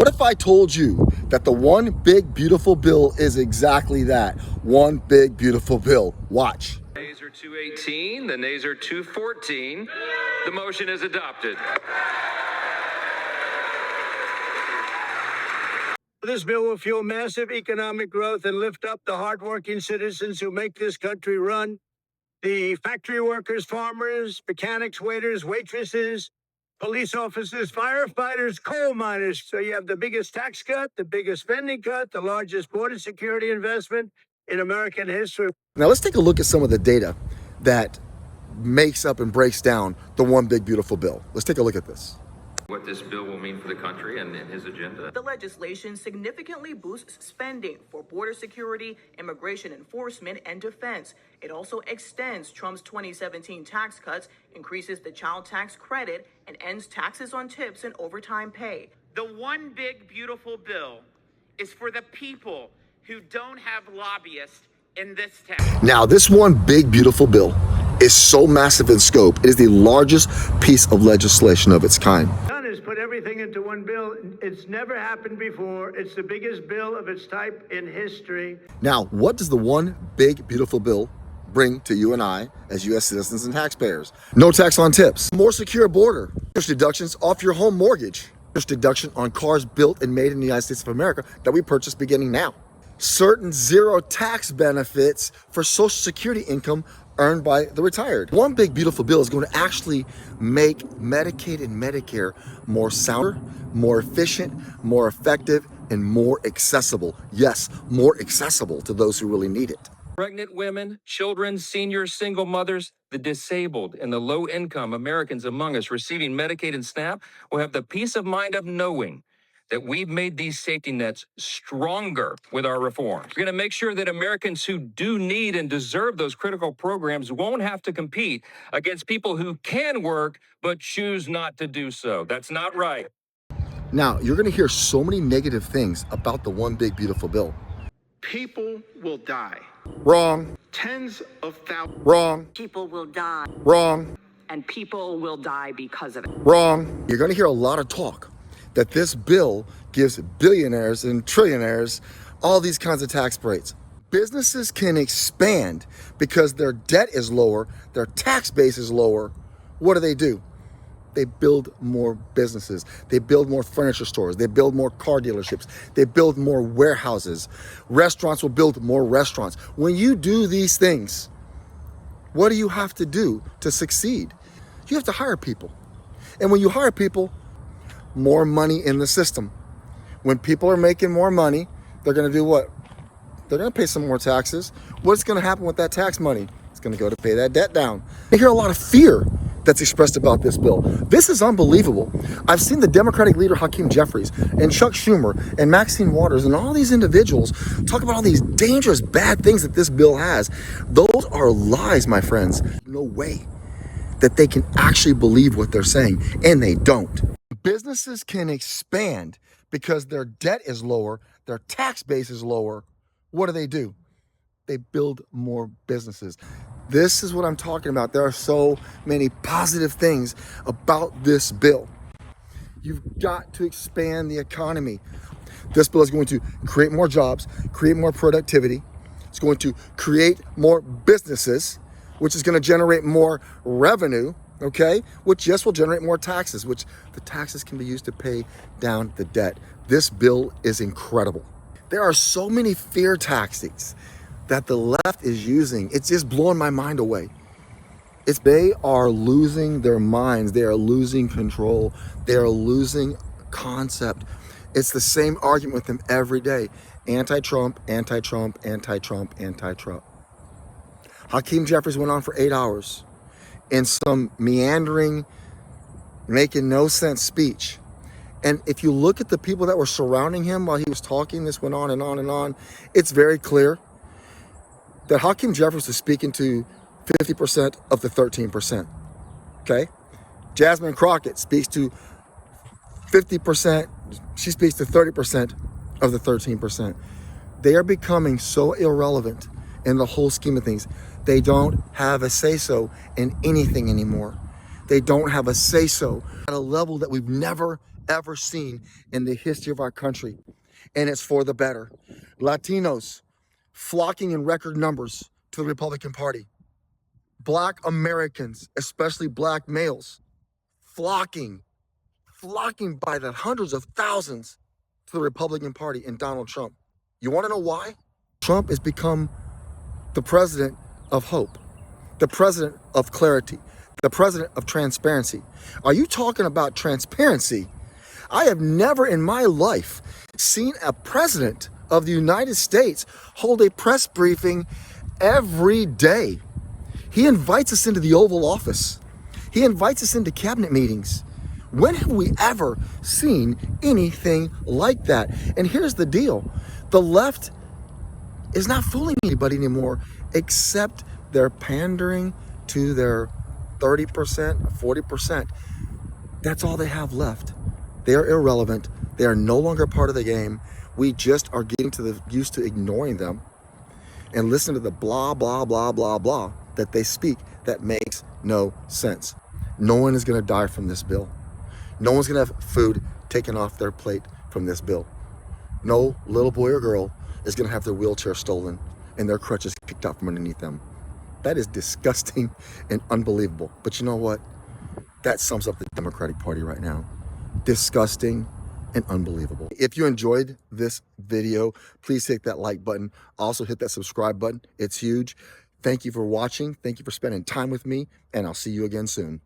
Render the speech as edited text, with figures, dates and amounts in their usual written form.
What if I told you that the one big beautiful bill is exactly that? One big beautiful bill. Watch. The nays are 218, the nays are 214. The motion is adopted. This bill will fuel massive economic growth and lift up the hardworking citizens who make this country run. The factory workers, farmers, mechanics, waiters, waitresses, police officers, firefighters, coal miners. So you have the biggest tax cut, the biggest spending cut, the largest border security investment in American history. Now let's take a look at some of the data that makes up and breaks down the one big beautiful bill. Let's take a look at this. What this bill will mean for the country and his agenda. The legislation significantly boosts spending for border security, immigration enforcement, and defense. It also extends Trump's 2017 tax cuts, increases the child tax credit, and ends taxes on tips and overtime pay. The one big beautiful bill is for the people who don't have lobbyists in this town. Now, this one big beautiful bill is so massive in scope. It is the largest piece of legislation of its kind. Is put everything into one bill. It's never happened before. It's the biggest bill of its type in history. Now, what does the one big beautiful bill bring to you and I as U.S. citizens and taxpayers? No tax on tips, more secure border, tax deductions off your home mortgage, tax deduction on cars built and made in the United States of America that we purchase beginning now, certain zero tax benefits for Social Security income earned by the retired. One big beautiful bill is going to actually make Medicaid and Medicare more sounder, more efficient, more effective, and more accessible. Yes, more accessible to those who really need it. Pregnant women, children, seniors, single mothers, the disabled, and the low-income Americans among us receiving Medicaid and SNAP will have the peace of mind of knowing that we've made these safety nets stronger with our reforms. We're going to make sure that Americans who do need and deserve those critical programs won't have to compete against people who can work but choose not to do so. That's not right. Now, you're going to hear so many negative things about the one big beautiful bill. People will die. Wrong. Tens of thousands. Wrong. People will die. Wrong. And people will die because of it. Wrong. You're going to hear a lot of talk that this bill gives billionaires and trillionaires all these kinds of tax breaks. Businesses can expand because their debt is lower, their tax base is lower. What do? They build more businesses. They build more furniture stores. They build more car dealerships. They build more warehouses. Restaurants will build more restaurants. When you do these things, what do you have to do to succeed? You have to hire people. And when you hire people, more money in the system. When people are making more money, they're going to do what? They're going to pay some more taxes. What's going to happen with that tax money? It's going to go to pay that debt down. I hear a lot of fear that's expressed about this bill. This is unbelievable. I've seen the Democratic leader Hakeem Jeffries and Chuck Schumer and Maxine Waters and all these individuals talk about all these dangerous, bad things that this bill has. Those are lies, my friends. No way that they can actually believe what they're saying, and they don't. Businesses can expand because their debt is lower, their tax base is lower. What do? They build more businesses. This is what I'm talking about. There are so many positive things about this bill. You've got to expand the economy. This bill is going to create more jobs, create more productivity. It's going to create more businesses, which is going to generate more revenue. Okay, which yes will generate more taxes, which the taxes can be used to pay down the debt. This bill is incredible. There are so many fear tactics that the left is using. It's just blowing my mind away. They are losing their minds. They are losing control. They are losing concept. It's the same argument with them every day. Anti-Trump, anti-Trump, anti-Trump, anti-Trump. Hakeem Jeffries went on for 8 hours in some meandering, making no sense speech. And if you look at the people that were surrounding him while he was talking, this went on and on and on, it's very clear that Hakeem Jeffries is speaking to 50% of the 13%, okay? Jasmine Crockett speaks to 50%, she speaks to 30% of the 13%. They are becoming so irrelevant in the whole scheme of things. They don't have a say-so in anything anymore. They don't have a say-so at a level that we've never, ever seen in the history of our country. And it's for the better. Latinos flocking in record numbers to the Republican Party. Black Americans, especially black males, flocking by the hundreds of thousands to the Republican Party and Donald Trump. You want to know why? Trump has become the president of hope, the president of clarity, the president of transparency. Are you talking about transparency? I have never in my life seen a president of the United States hold a press briefing every day. He invites us into the Oval Office. He invites us into cabinet meetings. When have we ever seen anything like that? And here's the deal. The left is not fooling anybody anymore, except they're pandering to their 30%, 40%. That's all they have left. They are irrelevant. They are no longer part of the game. We just are getting used to ignoring them and listen to the blah, blah, blah, blah, blah that they speak that makes no sense. No one is going to die from this bill. No one's going to have food taken off their plate from this bill. No little boy or girl is going to have their wheelchair stolen and their crutches kicked out from underneath them. That is disgusting and unbelievable. But you know what? That sums up the Democratic Party right now. Disgusting and unbelievable. If you enjoyed this video, please hit that like button. Also hit that subscribe button. It's huge. Thank you for watching. Thank you for spending time with me, and I'll see you again soon.